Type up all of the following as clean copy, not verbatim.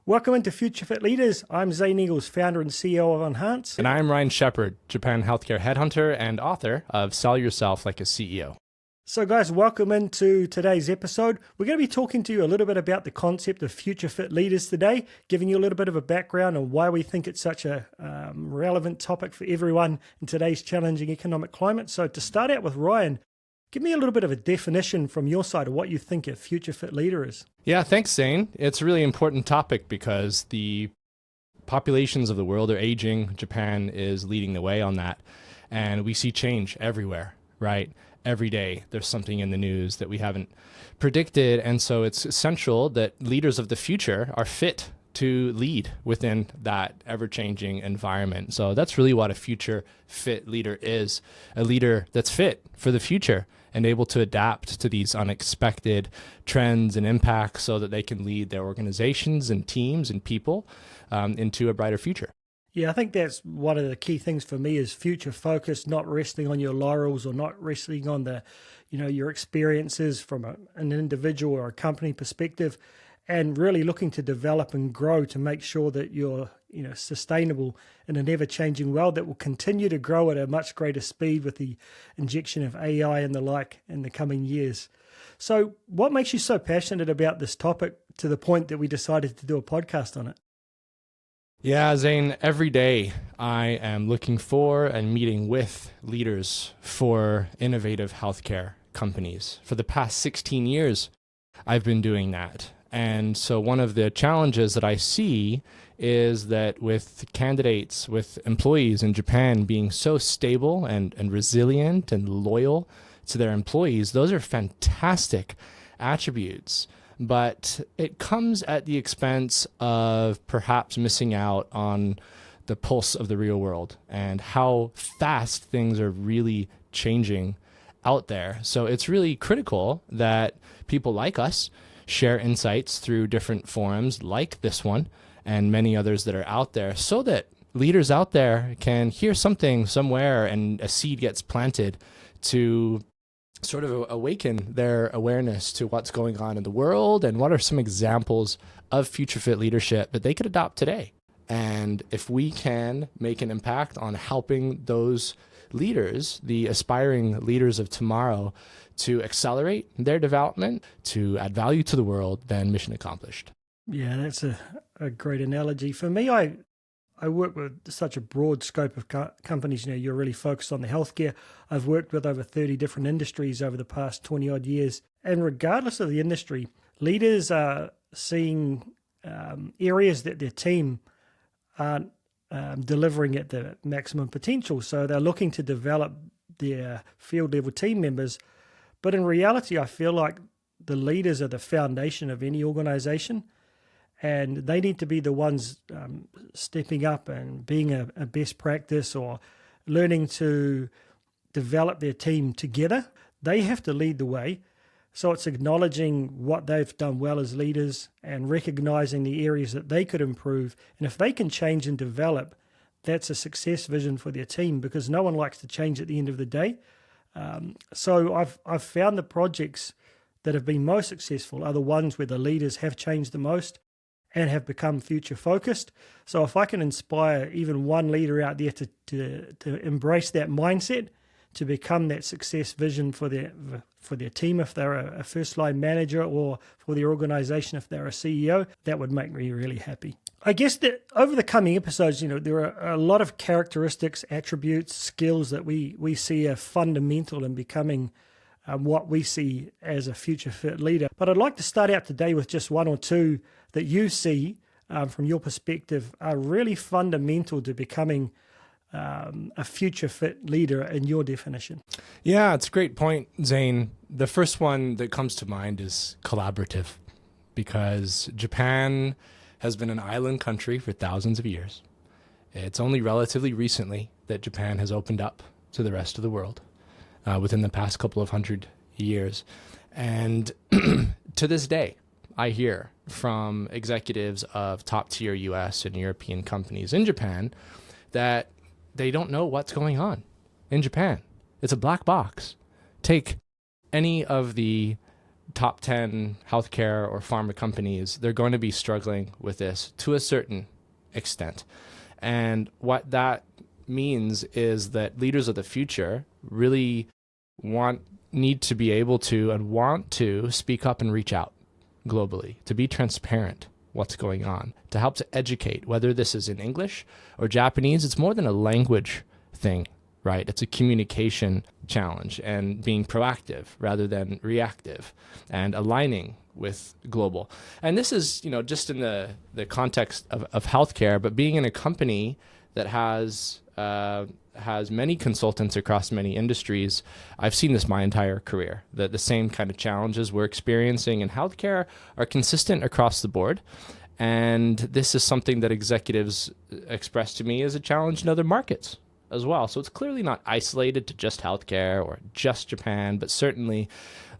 Welcome into Future Fit Leaders. I'm Zane Inglis, founder and CEO of Enhance. And I'm Ryan Sheppard, Japan healthcare headhunter and author of Sell Yourself Like a CEO. So guys, welcome into today's episode. We're going to be talking to you a little bit about the concept of Future Fit Leaders today, giving you a little bit of a background on why we think it's such a relevant topic for everyone in today's challenging economic climate. So to start out with, Ryan, give me a little bit of a definition from your side of what you think a Future Fit Leader is. Yeah, thanks, Zane. It's a really important topic because the populations of the world are aging. Japan is leading the way on that. And we see change everywhere, right? Every day there's something in the news that we haven't predicted. And so it's essential that leaders of the future are fit to lead within that ever-changing environment. So that's really what a future fit leader is, a leader that's fit for the future and able to adapt to these unexpected trends and impacts so that they can lead their organizations and teams and people into a brighter future. Yeah, I think that's one of the key things for me is future focus, not resting on your laurels or not resting on your experiences from an individual or a company perspective, and really looking to develop and grow to make sure that you're sustainable in an ever-changing world that will continue to grow at a much greater speed with the injection of AI and the like in the coming years. So what makes you so passionate about this topic to the point that we decided to do a podcast on it? Yeah, Zane, every day I am looking for and meeting with leaders for innovative healthcare companies. For the past 16 years, I've been doing that. And so one of the challenges that I see is that with candidates, with employees in Japan being so stable and resilient and loyal to their employees, those are fantastic attributes. But it comes at the expense of perhaps missing out on the pulse of the real world and how fast things are really changing out there. So it's really critical that people like us share insights through different forums like this one and many others that are out there so that leaders out there can hear something somewhere and a seed gets planted to sort of awaken their awareness to what's going on in the world and what are some examples of future fit leadership that they could adopt today. And if we can make an impact on helping those leaders, the aspiring leaders of tomorrow, to accelerate their development, to add value to the world, then mission accomplished. Yeah, that's a great analogy. For me, I work with such a broad scope of companies. You're really focused on the healthcare. I've worked with over 30 different industries over the past 20 odd years. And regardless of the industry, leaders are seeing areas that their team aren't delivering at the maximum potential. So they're looking to develop their field level team members. But in reality, I feel like the leaders are the foundation of any organization. And they need to be the ones stepping up and being a best practice or learning to develop their team together. They have to lead the way. So it's acknowledging what they've done well as leaders and recognizing the areas that they could improve. And if they can change and develop, that's a success vision for their team because no one likes to change at the end of the day. So I've found the projects that have been most successful are the ones where the leaders have changed the most and have become future focused. So if I can inspire even one leader out there to embrace that mindset, to become that success vision for their team if they're a first line manager or for their organization if they're a CEO, that would make me really happy. I guess that over the coming episodes, there are a lot of characteristics, attributes, skills that we see are fundamental in becoming what we see as a future fit leader. But I'd like to start out today with just one or two that you see from your perspective are really fundamental to becoming a future fit leader in your definition. Yeah, it's a great point, Zane. The first one that comes to mind is collaborative, because Japan has been an island country for thousands of years. It's only relatively recently that Japan has opened up to the rest of the world within the past couple of hundred years. And to this day, I hear from executives of top-tier US and European companies in Japan that they don't know what's going on in Japan. It's a black box. Take any of the top 10 healthcare or pharma companies, they're going to be struggling with this to a certain extent. And what that means is that leaders of the future really need to be able to and want to speak up and reach out globally, to be transparent what's going on, to help to educate, whether this is in English or Japanese. It's more than a language thing, right? It's a communication challenge, and being proactive rather than reactive, and aligning with global. And this is, just in the context of healthcare, but being in a company that has many consultants across many industries, I've seen this my entire career, that the same kind of challenges we're experiencing in healthcare are consistent across the board. And this is something that executives express to me as a challenge in other markets as well. So it's clearly not isolated to just healthcare or just Japan, but certainly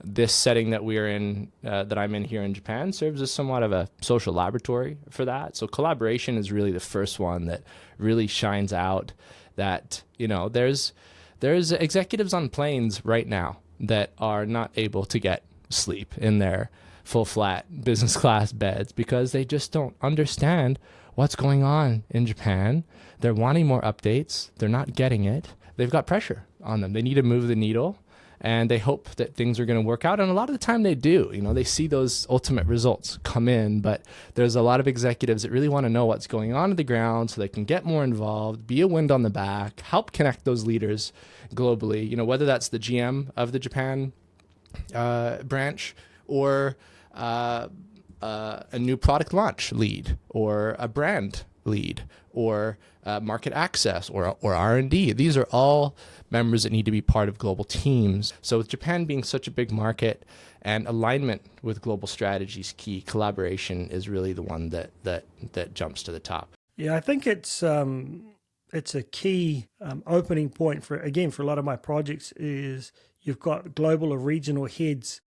this setting that we're in, that I'm in here in Japan, serves as somewhat of a social laboratory for that. So collaboration is really the first one that really shines out. That, there's executives on planes right now that are not able to get sleep in their full flat business class beds because they just don't understand what's going on in Japan. They're wanting more updates. They're not getting it. They've got pressure on them. They need to move the needle, and they hope that things are going to work out. And a lot of the time they do. They see those ultimate results come in, but there's a lot of executives that really want to know what's going on the ground so they can get more involved, be a wind on the back, help connect those leaders globally, whether that's the GM of the Japan branch, or a new product launch lead, or a brand lead, or market access, or R&D. These are all members that need to be part of global teams. So with Japan being such a big market, and alignment with global strategy is key, collaboration is really the one that jumps to the top. Yeah, I think it's a key opening point for a lot of my projects. Is you've got global or regional heads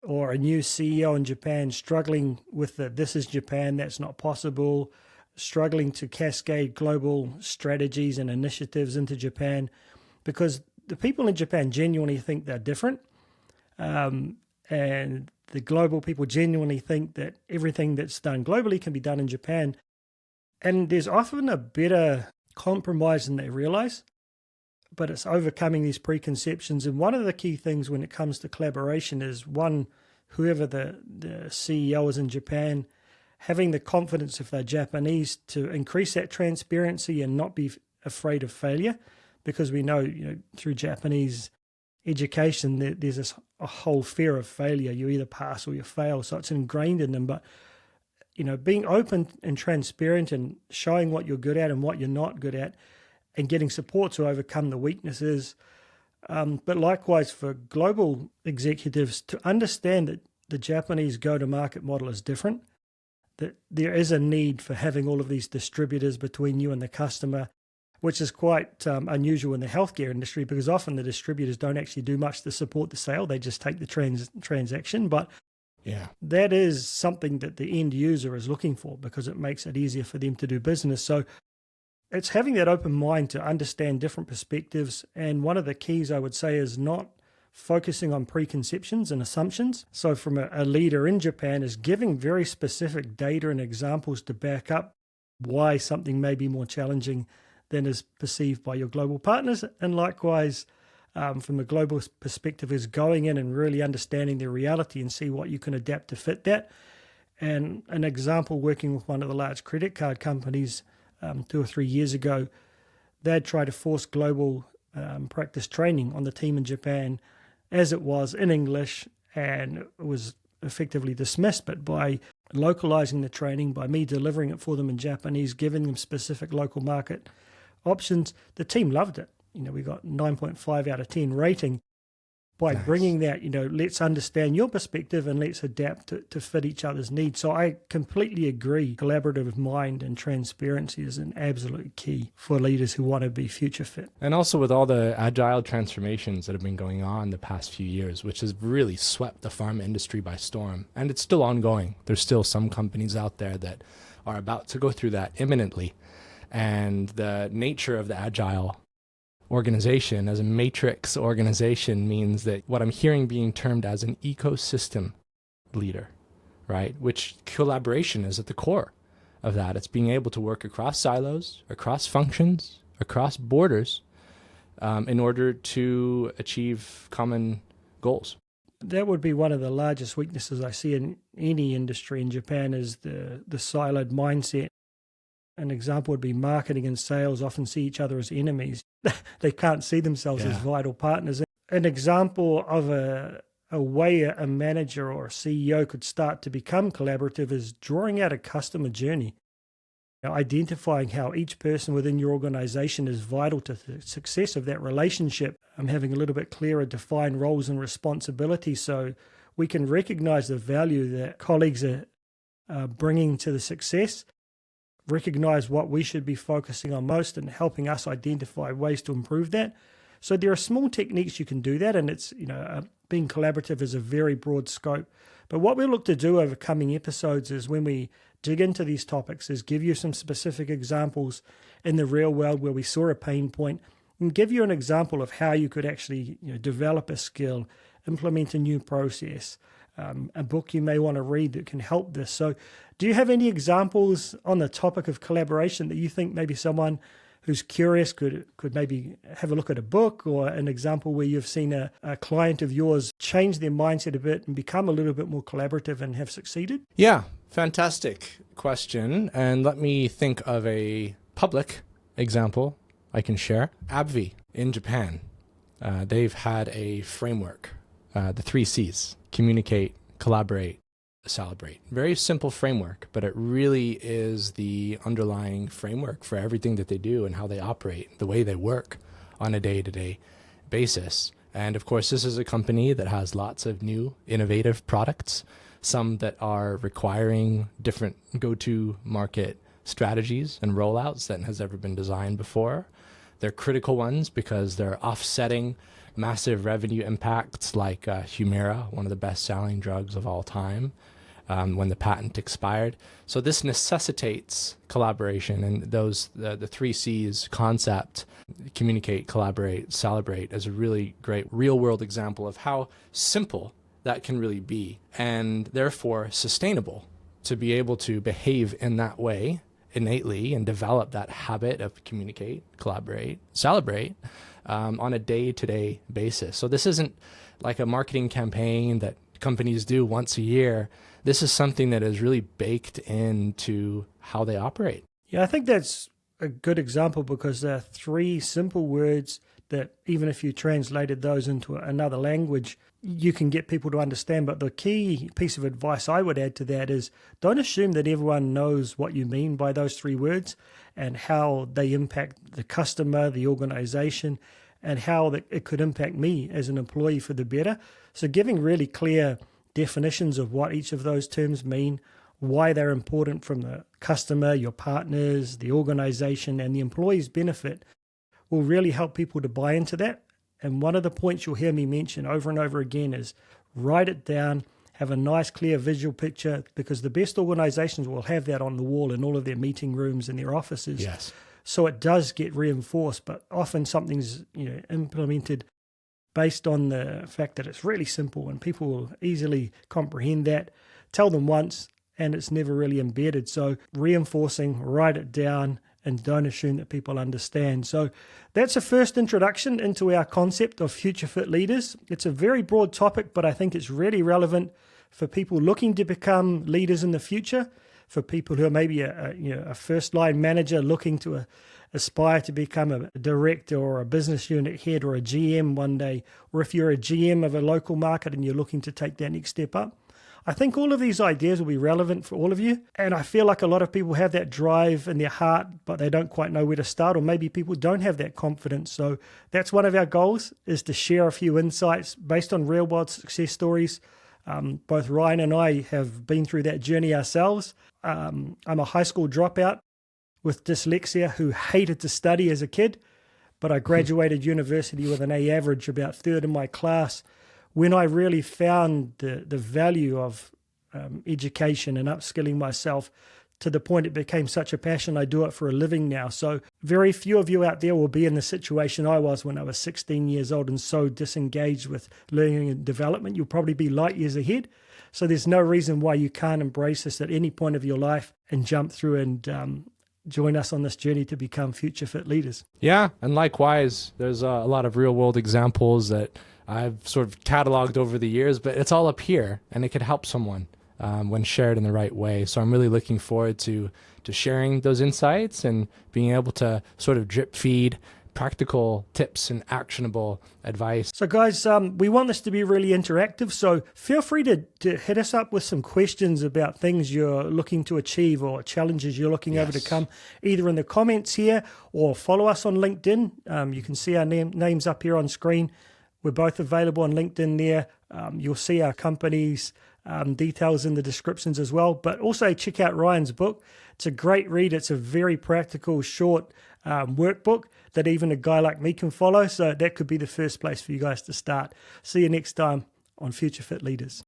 or a new CEO in Japan struggling with this is Japan, that's not possible, struggling to cascade global strategies and initiatives into Japan, because the people in Japan genuinely think they're different. And the global people genuinely think that everything that's done globally can be done in Japan. And there's often a better compromise than they realize, but it's overcoming these preconceptions. And one of the key things when it comes to collaboration is, one, whoever the CEO is in Japan, having the confidence, if they're Japanese, to increase that transparency and not be afraid of failure. Because we know, through Japanese education, there's a whole fear of failure. You either pass or you fail. So it's ingrained in them. But, being open and transparent and showing what you're good at and what you're not good at, and getting support to overcome the weaknesses. But likewise for global executives to understand that the Japanese go-to-market model is different, that there is a need for having all of these distributors between you and the customer, which is quite unusual in the healthcare industry, because often the distributors don't actually do much to support the sale. They just take the transaction. But yeah, that is something that the end user is looking for, because it makes it easier for them to do business. So it's having that open mind to understand different perspectives. And one of the keys, I would say, is not focusing on preconceptions and assumptions. So from a leader in Japan, is giving very specific data and examples to back up why something may be more challenging than is perceived by your global partners. And likewise, from a global perspective, is going in and really understanding the reality and see what you can adapt to fit that. And an example, working with one of the large credit card companies 2 or 3 years ago, they'd try to force global practice training on the team in Japan as it was in English, and it was effectively dismissed. But by localizing the training, by me delivering it for them in Japanese, giving them specific local market options, the team loved it. We got 9.5 out of 10 rating by Nice. Bringing that, let's understand your perspective and let's adapt to fit each other's needs. So I completely agree. Collaborative mind and transparency is an absolute key for leaders who want to be future fit. And also with all the agile transformations that have been going on the past few years, which has really swept the pharma industry by storm. And it's still ongoing. There's still some companies out there that are about to go through that imminently. And the nature of the agile organization, as a matrix organization, means that what I'm hearing being termed as an ecosystem leader, right? Which collaboration is at the core of that. It's being able to work across silos, across functions, across borders, in order to achieve common goals. That would be one of the largest weaknesses I see in any industry in Japan is the siloed mindset. An example would be marketing and sales often see each other as enemies. They can't see themselves as vital partners. An example of a way a manager or a CEO could start to become collaborative is drawing out a customer journey. Identifying how each person within your organization is vital to the success of that relationship. I'm having a little bit clearer defined roles and responsibilities so we can recognize the value that colleagues are bringing to the success, recognize what we should be focusing on most and helping us identify ways to improve that. So there are small techniques you can do that, and it's, being collaborative is a very broad scope. But what we'll look to do over coming episodes is when we dig into these topics is give you some specific examples in the real world where we saw a pain point and give you an example of how you could actually develop a skill, implement a new process, a book you may want to read that can help this. So do you have any examples on the topic of collaboration that you think maybe someone who's curious could maybe have a look at a book, or an example where you've seen a client of yours change their mindset a bit and become a little bit more collaborative and have succeeded? Yeah, fantastic question. And let me think of a public example I can share. AbbVie in Japan, they've had a framework, the 3 C's: communicate, collaborate, celebrate. Very simple framework, but it really is the underlying framework for everything that they do and how they operate, the way they work on a day-to-day basis. And of course, this is a company that has lots of new innovative products, some that are requiring different go-to-market strategies and rollouts than has ever been designed before. They're critical ones because they're offsetting massive revenue impacts like Humira, one of the best-selling drugs of all time, when the patent expired. So this necessitates collaboration, and the 3 C's concept, communicate, collaborate, celebrate, is a really great real-world example of how simple that can really be, and therefore sustainable to be able to behave in that way innately and develop that habit of communicate, collaborate, celebrate on a day-to-day basis. So this isn't like a marketing campaign that companies do once a year. This is something that is really baked into how they operate. Yeah, I think that's a good example because there are 3 simple words that even if you translated those into another language, you can get people to understand. But the key piece of advice I would add to that is don't assume that everyone knows what you mean by those 3 words and how they impact the customer, the organization, and how it could impact me as an employee for the better. So giving really clear definitions of what each of those terms mean, why they're important from the customer, your partners, the organization, and the employee's benefit will really help people to buy into that. And one of the points you'll hear me mention over and over again is write it down, have a nice clear visual picture, because the best organizations will have that on the wall in all of their meeting rooms and their offices. Yes. So it does get reinforced, but often something's implemented based on the fact that it's really simple and people will easily comprehend that. Tell them once and it's never really embedded. So reinforcing, write it down, and don't assume that people understand. So that's a first introduction into our concept of future fit leaders. It's a very broad topic, but I think it's really relevant for people looking to become leaders in the future, for people who are maybe a first-line manager looking to aspire to become a director or a business unit head or a GM one day, or if you're a GM of a local market and you're looking to take that next step up. I think all of these ideas will be relevant for all of you, and I feel like a lot of people have that drive in their heart, but they don't quite know where to start, or maybe people don't have that confidence. So that's one of our goals, is to share a few insights based on real-world success stories. Both Ryan and I have been through that journey ourselves. I'm a high school dropout with dyslexia who hated to study as a kid, but I graduated university with an A average, about third in my class, when I really found the value of education and upskilling myself to the point it became such a passion. I do it for a living now. So very few of you out there will be in the situation I was when I was 16 years old and so disengaged with learning and development. You'll probably be light years ahead. So there's no reason why you can't embrace this at any point of your life and jump through and join us on this journey to become future fit leaders. Yeah, and likewise, there's a lot of real world examples that I've sort of cataloged over the years, but it's all up here and it could help someone when shared in the right way. So I'm really looking forward to sharing those insights and being able to sort of drip feed practical tips and actionable advice. So guys, we want this to be really interactive, so feel free to hit us up with some questions about things you're looking to achieve or challenges you're looking over to come, either in the comments here or follow us on LinkedIn. You can see our names up here on screen. We're both available on LinkedIn there. You'll see our company's details in the descriptions as well, but also check out Ryan's book. It's a great read. It's a very practical, short workbook that even a guy like me can follow. So that could be the first place for you guys to start. See you next time on Future Fit Leaders.